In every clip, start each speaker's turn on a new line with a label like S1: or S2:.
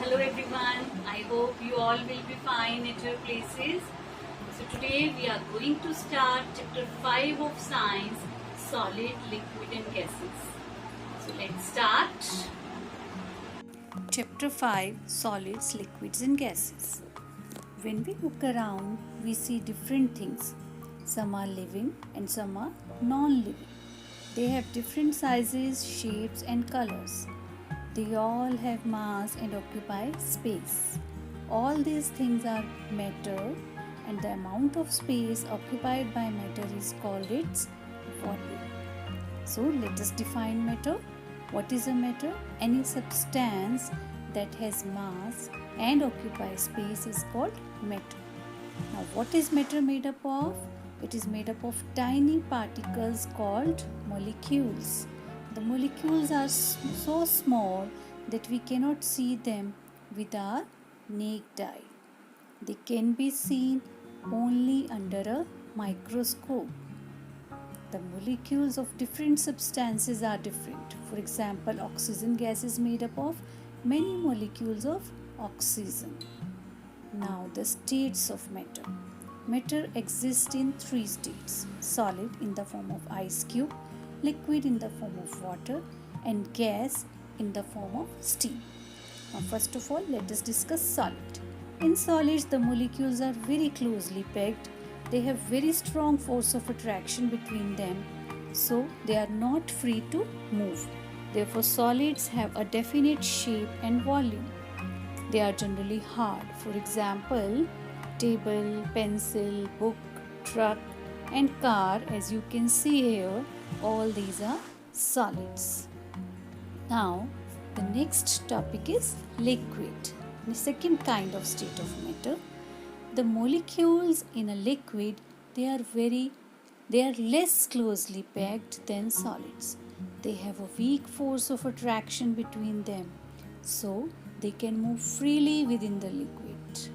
S1: Hello everyone, I hope you all will be fine at your places. So today we are going to start chapter 5 of science, solid, liquid and gases. So let's start. Chapter 5, solids, liquids and gases. When we look around, we see different things. Some are living and some are non-living. They have different sizes, shapes and colors. They all have mass and occupy space. All these things are matter, and the amount of space occupied by matter is called its volume. So let us define matter. What is a matter? Any substance that has mass and occupies space is called matter. Now what is matter made up of? It is made up of tiny particles called molecules. The molecules are so small that we cannot see them with our naked eye. They can be seen only under a microscope. The molecules of different substances are different. For example, oxygen gas is made up of many molecules of oxygen. Now, the states of matter. Matter exists in 3 states: solid in the form of ice cube, liquid in the form of water, and gas in the form of steam. Now, first of all, let us discuss solid. In solids, the molecules are very closely packed. They have very strong force of attraction between them, so they are not free to move. Therefore, solids have a definite shape and volume. They are generally hard. For example, table, pencil, book, truck, and car, as you can see here, all these are solids. Now, the next topic is liquid, the second kind of state of matter. The molecules in a liquid, they are less closely packed than solids. They have a weak force of attraction between them, so they can move freely within the liquid.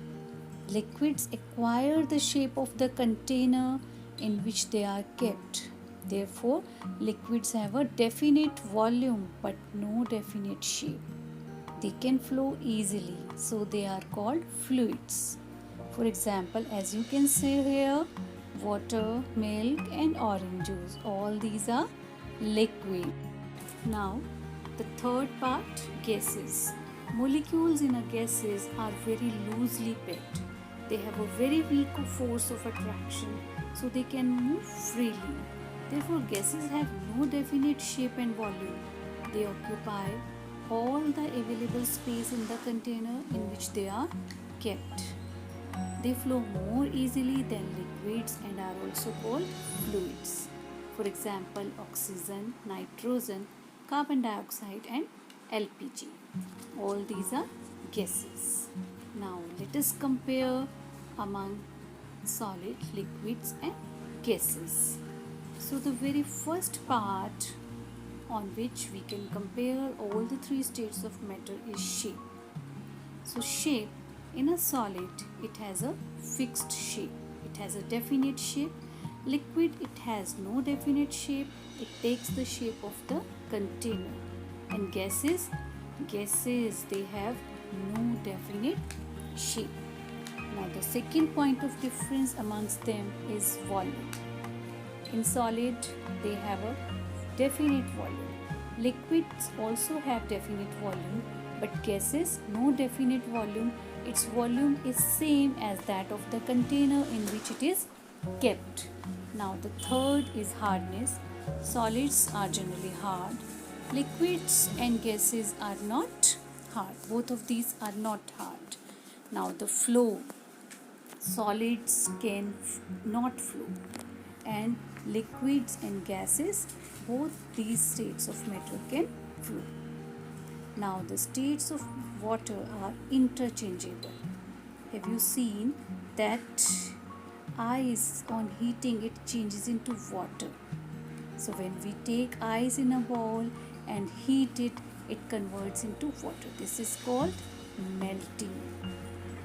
S1: Liquids acquire the shape of the container in which they are kept. Therefore, liquids have a definite volume but no definite shape. They can flow easily, so they are called fluids. For example, as you can see here, water, milk and orange juice, all these are liquid. Now, the third part, gases. Molecules in a gases are very loosely packed. They have a very weak force of attraction, so they can move freely. Therefore, gases have no definite shape and volume. They occupy all the available space in the container in which they are kept. They flow more easily than liquids and are also called fluids. For example, oxygen, nitrogen, carbon dioxide and LPG. All these are gases. Now let us compare among solid, liquids and gases. So the very first part on which we can compare all the 3 states of matter is shape. So shape, in a solid, it has a fixed shape. It has a definite shape. Liquid, it has no definite shape. It takes the shape of the container. And gases, they have no definite shape. Now the second point of difference amongst them is volume. In solid, they have a definite volume. Liquids also have definite volume, but gases no definite volume. Its volume is same as that of the container in which it is kept. Now the third is hardness. Solids are generally hard. Liquids and gases are not hard. Both of these are not hard. Now the flow. Solids can not flow, and liquids and gases, both these states of matter can flow. Now the states of water are interchangeable. Have you seen that ice on heating it changes into water? So when we take ice in a bowl and heat it, it converts into water. This is called melting.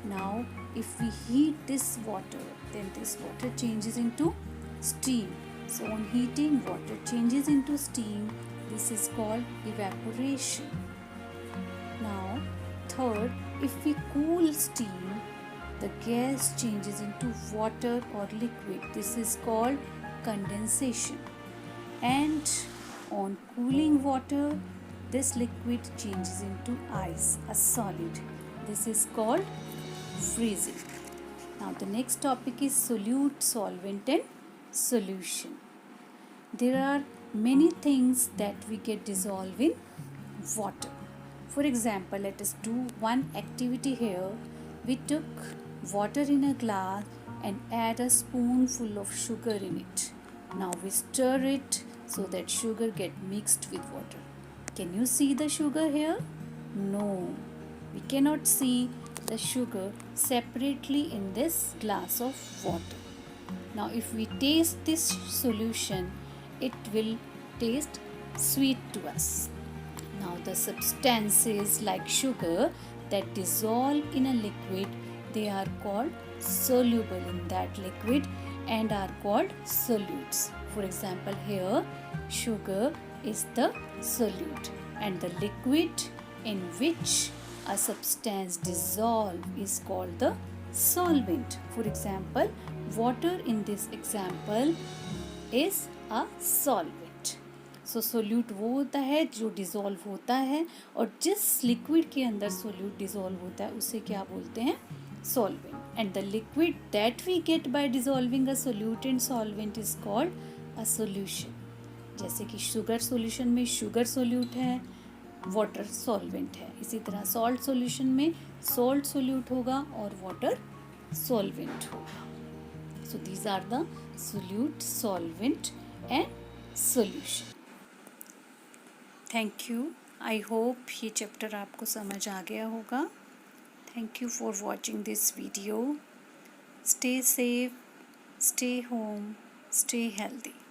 S1: Now if we heat this water, then this water changes into steam. So on heating, water changes into steam. This is called evaporation. Now third, if we cool steam, the gas changes into water or liquid. This is called condensation. And on cooling water, this liquid changes into ice, a solid. This is called freezing. Now the next topic is solute, solvent and solution. There are many things that we get dissolved in water. For example, let us do one activity here. We took water in a glass and add a spoonful of sugar in it. Now we stir it so that sugar get mixed with water. Can you see the sugar here? No, we cannot see the sugar separately in this glass of water. Now if we taste this solution, it will taste sweet to us. Now the substances like sugar that dissolve in a liquid, they are called soluble in that liquid and are called solutes. For example, here sugar is the solute and the liquid in which a substance dissolve is called the solvent. For example, water in this example is a solvent. So solute वो होता है जो dissolve होता है और जिस liquid के अंदर solute dissolve होता है उसे क्या बोलते हैं? Solvent. And the liquid that we get by dissolving a solute in solvent is called a solution. जैसे कि sugar solution में sugar solute है, water solvent है. इसी तरह salt solution में salt solute होगा और water solvent होगा. So these are the solute, solvent and solution. Thank you. I hope ये chapter आपको समझ आ गया होगा. Thank you for watching this video. Stay safe, stay home, stay healthy.